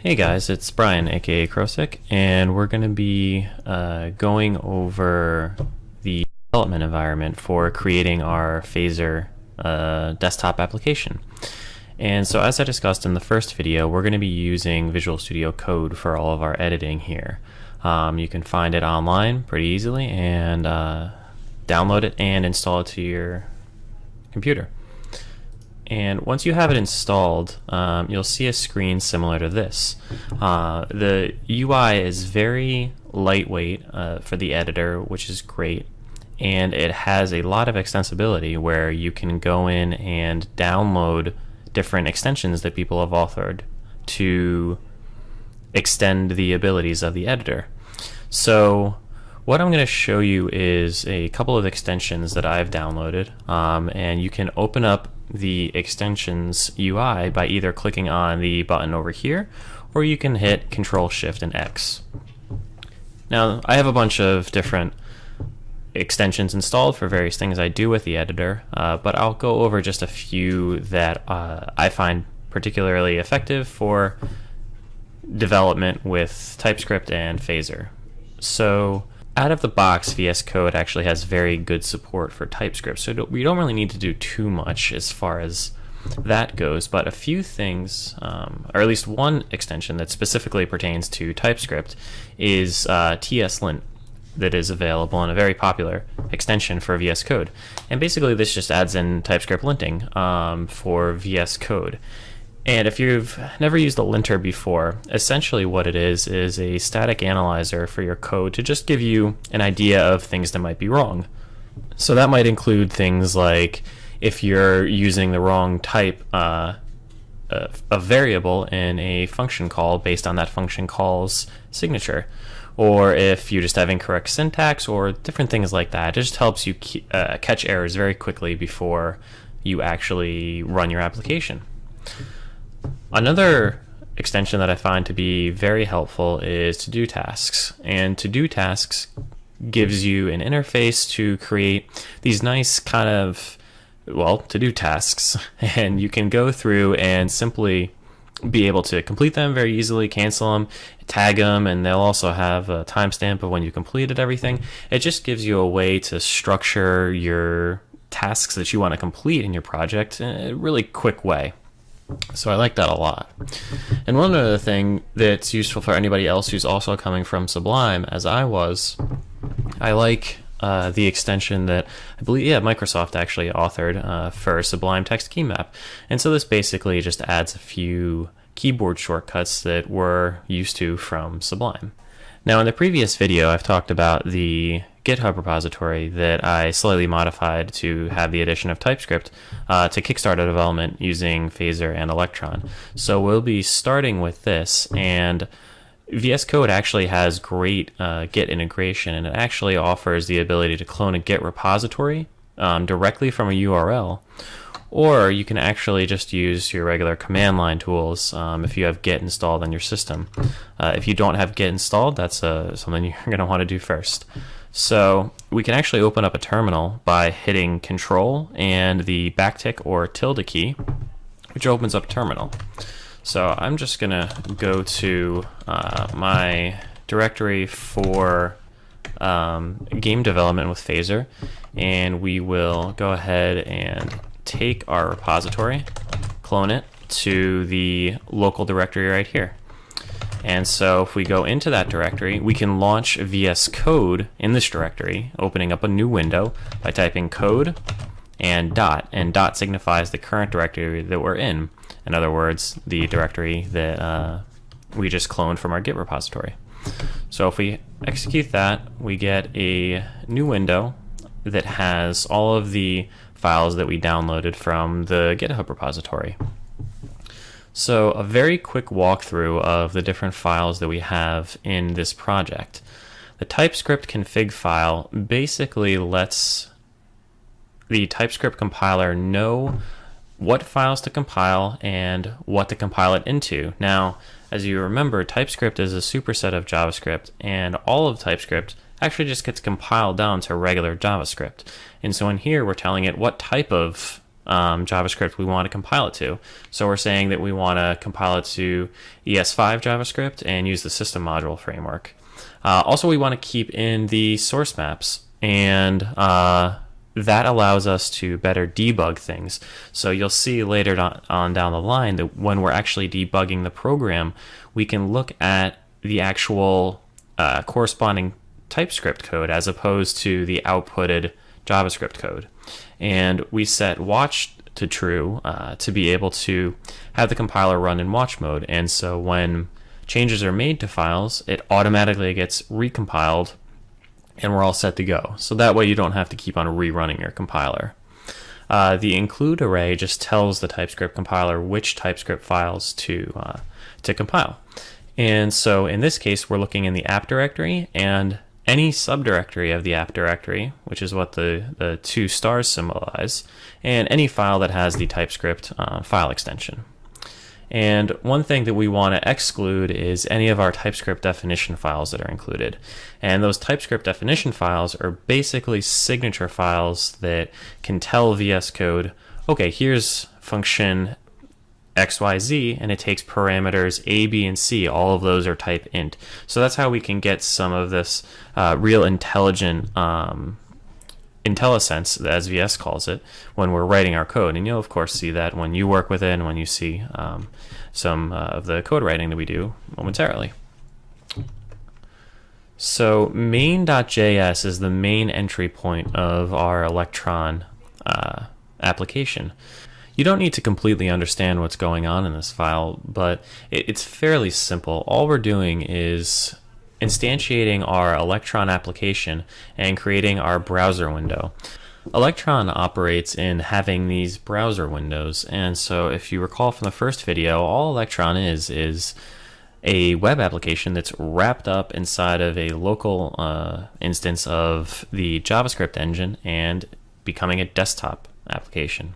Hey guys, it's Brian, aka Krosick, and we're going to be going over the development environment for creating our Phaser desktop application. And so as I discussed in the first video, we're going to be using Visual Studio Code for all of our editing here. You can find it online pretty easily and download it and install it to your computer. And once you have it installed, you'll see a screen similar to this. The UI is very lightweight for the editor, which is great. And it has a lot of extensibility where you can go in and download different extensions that people have authored to extend the abilities of the editor. So what I'm going to show you is a couple of extensions that I've downloaded, and you can open up the extensions UI by either clicking on the button over here, or you can hit Control Shift and X. Now I have a bunch of different extensions installed for various things I do with the editor, but I'll go over just a few that I find particularly effective for development with TypeScript and Phaser. So out of the box, VS Code actually has very good support for TypeScript, so we don't really need to do too much as far as that goes, but a few things, or at least one extension that specifically pertains to TypeScript is TSLint, that is available and a very popular extension for VS Code. And basically this just adds in TypeScript linting for VS Code. And if you've never used a linter before, essentially what it is a static analyzer for your code to just give you an idea of things that might be wrong. So that might include things like if you're using the wrong type of variable in a function call based on that function call's signature, or if you just have incorrect syntax or different things like that. It just helps you catch errors very quickly before you actually run your application. Another extension that I find to be very helpful is To-Do Tasks. And To-Do Tasks gives you an interface to create these nice kind of, well, to-do tasks. And you can go through and simply be able to complete them very easily, cancel them, tag them, and they'll also have a timestamp of when you completed everything. It just gives you a way to structure your tasks that you want to complete in your project in a really quick way. So I like that a lot. And one other thing that's useful for anybody else who's also coming from Sublime, as I was, I like the extension that I believe, Microsoft actually authored for Sublime Text Key Map. And so this basically just adds a few keyboard shortcuts that we're used to from Sublime. Now in the previous video I've talked about the GitHub repository that I slightly modified to have the addition of TypeScript to kickstart a development using Phaser and Electron. So we'll be starting with this, and VS Code actually has great Git integration, and it actually offers the ability to clone a Git repository directly from a URL, or you can actually just use your regular command line tools if you have Git installed on your system. If you don't have Git installed, that's something you're going to want to do first. So we can actually open up a terminal by hitting Control and the backtick or tilde key, which opens up terminal. So I'm just going to go to my directory for game development with Phaser, and we will go ahead and take our repository, clone it to the local directory right here. And so if we go into that directory, we can launch VS Code in this directory, opening up a new window by typing code and dot signifies the current directory that we're in. In other words, the directory that we just cloned from our Git repository. So if we execute that, we get a new window that has all of the files that we downloaded from the GitHub repository. So a very quick walkthrough of the different files that we have in this project. The TypeScript config file basically lets the TypeScript compiler know what files to compile and what to compile it into. Now, as you remember, TypeScript is a superset of JavaScript, and all of TypeScript actually just gets compiled down to regular JavaScript. And so in here, we're telling it what type of JavaScript we want to compile it to. So we're saying that we want to compile it to ES5 JavaScript and use the system module framework. Also, we want to keep in the source maps, and that allows us to better debug things. So you'll see later on down the line that when we're actually debugging the program, we can look at the actual corresponding TypeScript code as opposed to the outputted JavaScript code. And we set watch to true to be able to have the compiler run in watch mode. And so when changes are made to files, it automatically gets recompiled and we're all set to go. So that way you don't have to keep on rerunning your compiler. The include array just tells the TypeScript compiler which TypeScript files to compile. And so in this case, we're looking in the app directory and any subdirectory of the app directory, which is what the two stars symbolize, and any file that has the TypeScript file extension. And one thing that we want to exclude is any of our TypeScript definition files that are included. And those TypeScript definition files are basically signature files that can tell VS Code, okay, here's function XYZ, and it takes parameters A, B, and C. All of those are type int. So that's how we can get some of this real intelligent IntelliSense, as VS calls it, when we're writing our code. And you'll of course see that when you work with it and when you see some of the code writing that we do momentarily. So main.js is the main entry point of our Electron application. You don't need to completely understand what's going on in this file, but it's fairly simple. All we're doing is instantiating our Electron application and creating our browser window. Electron operates in having these browser windows, and so if you recall from the first video, all Electron is a web application that's wrapped up inside of a local instance of the JavaScript engine and becoming a desktop application.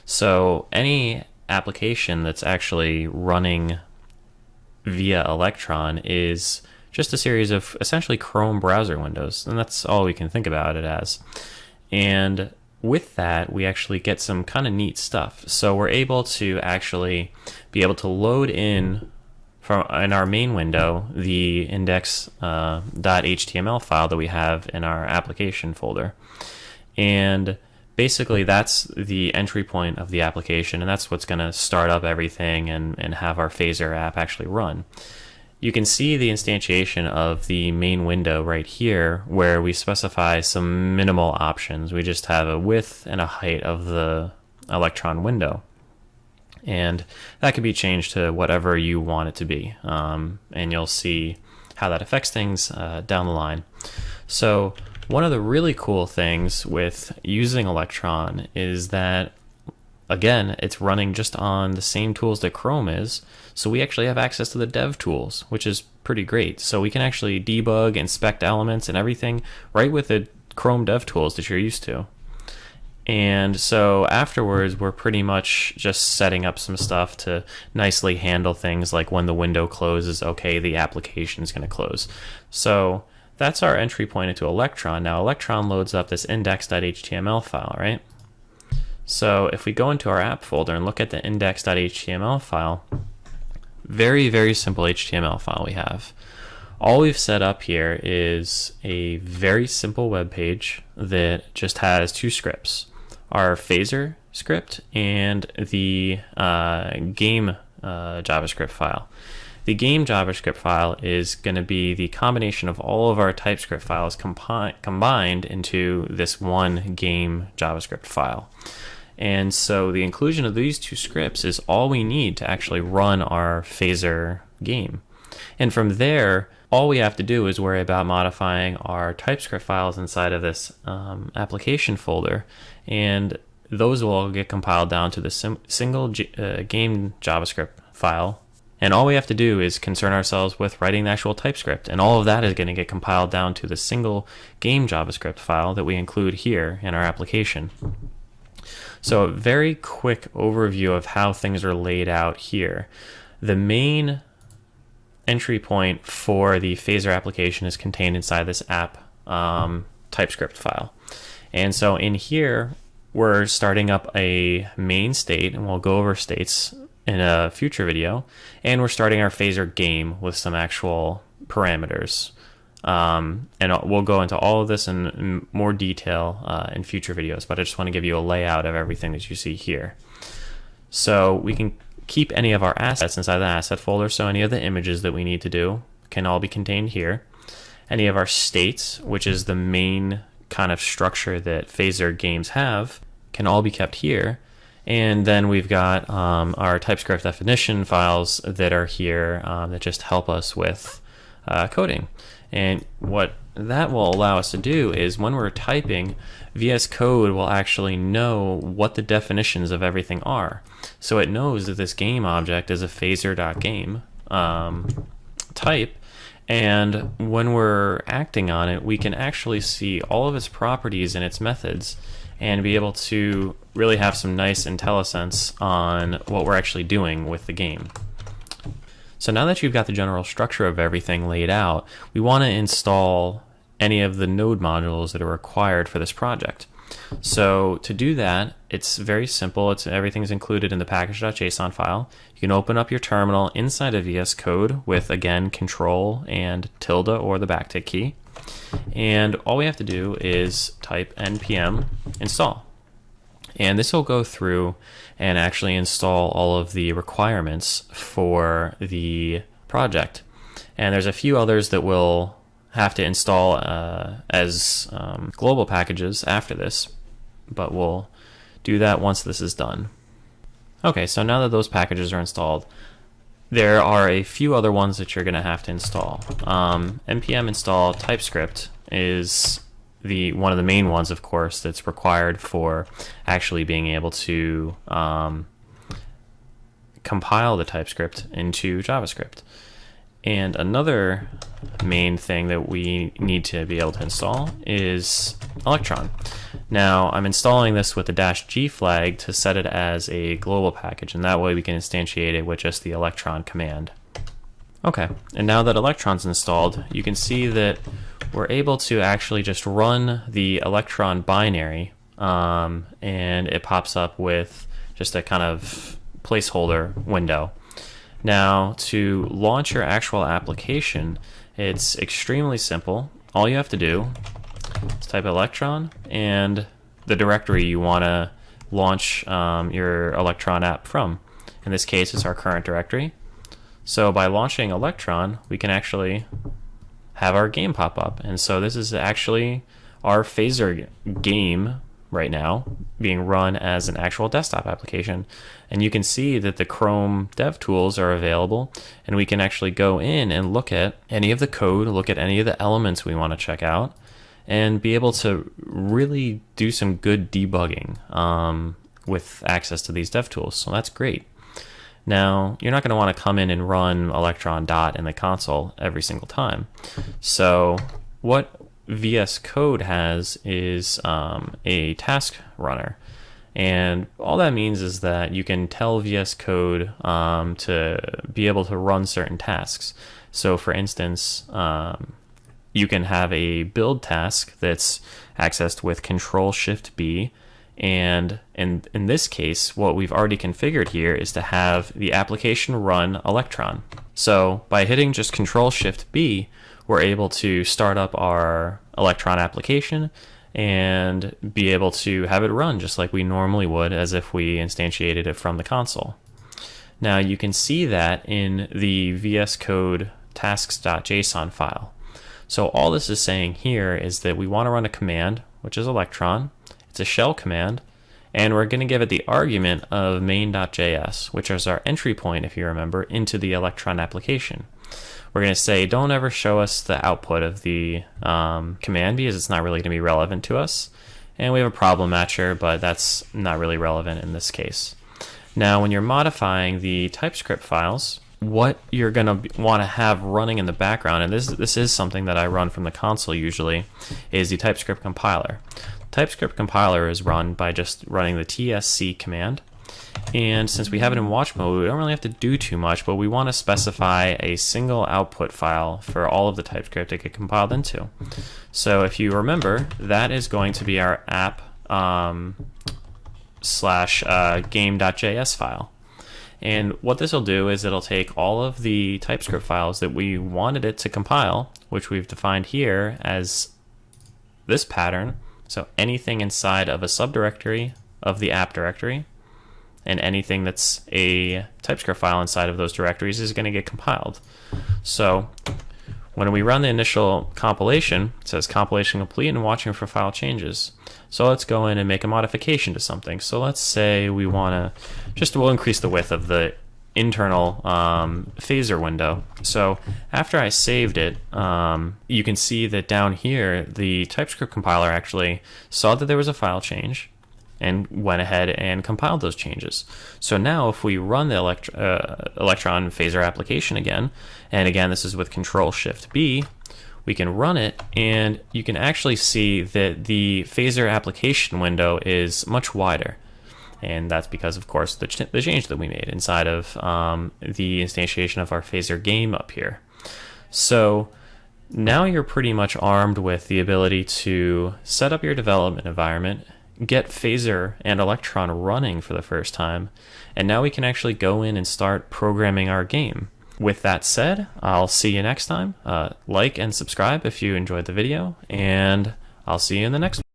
So any application that's actually running via Electron is just a series of essentially Chrome browser windows, and that's all we can think about it as. And with that, we actually get some kind of neat stuff. So we're able to actually be able to load in our main window the index.html file that we have in our application folder. And basically that's the entry point of the application, and that's what's going to start up everything and have our Phaser app actually run. You can see the instantiation of the main window right here where we specify some minimal options. We just have a width and a height of the Electron window. And that can be changed to whatever you want it to be. And you'll see how that affects things down the line. So one of the really cool things with using Electron is that, again, it's running just on the same tools that Chrome is. So we actually have access to the dev tools, which is pretty great. So we can actually debug, inspect elements and everything right with the Chrome dev tools that you're used to. And so afterwards, we're pretty much just setting up some stuff to nicely handle things like when the window closes, okay, the application is going to close. So that's our entry point into Electron. Now Electron loads up this index.html file, right? So if we go into our app folder and look at the index.html file, very, very simple HTML file we have. All we've set up here is a very simple web page that just has two scripts, our Phaser script and the game JavaScript file. The game JavaScript file is going to be the combination of all of our TypeScript files combined into this one game JavaScript file. And so the inclusion of these two scripts is all we need to actually run our Phaser game. And from there, all we have to do is worry about modifying our TypeScript files inside of this application folder, and those will all get compiled down to the single game JavaScript file. And all we have to do is concern ourselves with writing the actual TypeScript, and all of that is going to get compiled down to the single game JavaScript file that we include here in our application. So a very quick overview of how things are laid out here. The main entry point for the Phaser application is contained inside this app TypeScript file. And so in here, we're starting up a main state, and we'll go over states in a future video, and we're starting our phaser game with some actual parameters. And we'll go into all of this in more detail in future videos, but I just want to give you a layout of everything that you see here. So we can keep any of our assets inside the asset folder, so any of the images that we need to do can all be contained here. Any of our states, which is the main kind of structure that phaser games have, can all be kept here. And then we've got our TypeScript definition files that are here that just help us with coding. And what that will allow us to do is when we're typing, VS Code will actually know what the definitions of everything are. So it knows that this game object is a phaser.game type, and when we're acting on it, we can actually see all of its properties and its methods and be able to really have some nice IntelliSense on what we're actually doing with the game. So now that you've got the general structure of everything laid out, we want to install any of the node modules that are required for this project. So to do that, it's very simple. Everything's included in the package.json file. You can open up your terminal inside of VS Code with, again, control and tilde or the backtick key. And all we have to do is type npm install. And this will go through and actually install all of the requirements for the project. And there's a few others that we'll have to install as global packages after this, but we'll do that once this is done. Okay, so now that those packages are installed, there are a few other ones that you're going to have to install. npm install TypeScript is one of the main ones, of course, that's required for actually being able to compile the TypeScript into JavaScript. And another main thing that we need to be able to install is Electron. Now, I'm installing this with the -g flag to set it as a global package, and that way we can instantiate it with just the Electron command. Okay, and now that Electron's installed, you can see that we're able to actually just run the Electron binary, and it pops up with just a kind of placeholder window. Now, to launch your actual application, it's extremely simple. All you have to do is type Electron and the directory you want to launch your Electron app from. In this case, it's our current directory. So by launching Electron, we can actually have our game pop up. And so this is actually our phaser game right now being run as an actual desktop application. And you can see that the Chrome dev tools are available, and we can actually go in and look at any of the code, look at any of the elements we want to check out, and be able to really do some good debugging with access to these dev tools. So that's great. Now, you're not going to want to come in and run Electron dot in the console every single time. So what VS Code has is a task runner. And all that means is that you can tell VS Code to be able to run certain tasks. So for instance, you can have a build task that's accessed with Control-Shift-B, and in this case, what we've already configured here is to have the application run Electron. So by hitting just Control-Shift-B, we're able to start up our Electron application and be able to have it run just like we normally would as if we instantiated it from the console. Now you can see that in the VS Code tasks.json file. So all this is saying here is that we want to run a command, which is Electron. It's a shell command, and we're going to give it the argument of main.js, which is our entry point, if you remember, into the Electron application. We're going to say, don't ever show us the output of the command because it's not really going to be relevant to us. And we have a problem matcher, but that's not really relevant in this case. Now, when you're modifying the TypeScript files, what you're going to want to have running in the background, and this is something that I run from the console usually, is the TypeScript compiler. TypeScript compiler is run by just running the tsc command. And since we have it in watch mode, we don't really have to do too much, but we want to specify a single output file for all of the TypeScript to get compiled into. So if you remember, that is going to be our app game.js file. And what this will do is it'll take all of the TypeScript files that we wanted it to compile, which we've defined here as this pattern. So anything inside of a subdirectory of the app directory and anything that's a TypeScript file inside of those directories is going to get compiled. So when we run the initial compilation, it says compilation complete and watching for file changes. So let's go in and make a modification to something. So let's say we want to we'll increase the width of the internal Phaser window. So after I saved it, you can see that down here the TypeScript compiler actually saw that there was a file change and went ahead and compiled those changes. So now if we run the Electron Phaser application again, and again this is with Control-Shift-B, we can run it, and you can actually see that the Phaser application window is much wider. And that's because, of course, the change that we made inside of the instantiation of our Phaser game up here. So now you're pretty much armed with the ability to set up your development environment, get Phaser and Electron running for the first time, and now we can actually go in and start programming our game. With that said, I'll see you next time. Like and subscribe if you enjoyed the video, and I'll see you in the next one.